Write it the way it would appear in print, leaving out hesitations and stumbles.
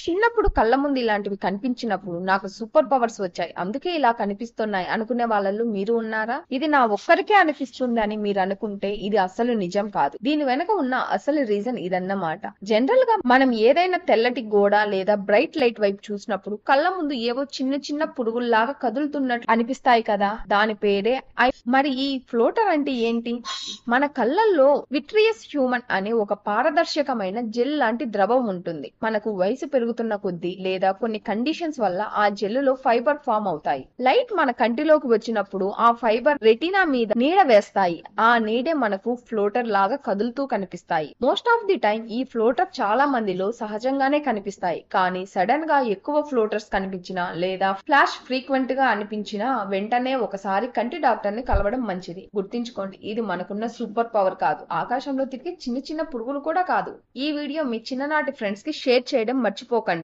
చిన్నప్పుడు కళ్ళ ముందు ఇలాంటివి కనిపించినప్పుడు నాకు సూపర్ పవర్స్ వచ్చాయి, అందుకే ఇలా కనిపిస్తున్నాయి అనుకునే వాళ్ళలో మీరు ఉన్నారా? ఇది నా ఒక్కరికే అనిపిస్తుంది అని మీరు అనుకుంటే ఇది అసలు నిజం కాదు. దీని వెనక ఉన్న అసలు రీజన్ ఇదన్నమాట. జనరల్ గా మనం ఏదైనా తెల్లటి గోడ లేదా బ్రైట్ లైట్ వైపు చూసినప్పుడు కళ్ళ ముందు ఏవో చిన్న చిన్న పురుగుల్లాగా కదులుతున్నట్టు అనిపిస్తాయి కదా, దాని పేరే ఐ. మరి ఈ ఫ్లోటర్ అంటే ఏంటి? మన కళ్ళల్లో విట్రియస్ హ్యూమన్ అనే ఒక పారదర్శకమైన జెల్ లాంటి ద్రవం ఉంటుంది. మనకు వయసు పెరుగుతున్న కొద్దీ లేదా కొన్ని కండిషన్స్ వల్ల ఆ జెల్లులో ఫైబర్ ఫామ్ అవుతాయి. లైట్ మన కంటిలోకి వచ్చినప్పుడు ఆ ఫైబర్ రెటీనా మీద నీడ వేస్తాయి. ఆ నీడే మనకు ఫ్లోటర్ లాగా కదులుతూ కనిపిస్తాయి. మోస్ట్ ఆఫ్ ది టైం ఈ ఫ్లోటర్ చాలా మందిలో సహజంగానే కనిపిస్తాయి, కానీ సడన్ గా ఎక్కువ ఫ్లోటర్స్ కనిపించినా లేదా ఫ్లాష్ ఫ్రీక్వెంట్ గా అనిపించినా వెంటనే ఒకసారి కంటి డాక్టర్ ని కలవడం మంచిది. గుర్తుంచుకోండి, ఇది మనకున్న సూపర్ పవర్ కాదు, ఆకాశంలో తిరిగే చిన్న చిన్న పురుగులు కూడా కాదు. ఈ వీడియో మీ చిన్ననాటి ఫ్రెండ్స్ కి షేర్ చేయడం మర్చిపోకండి.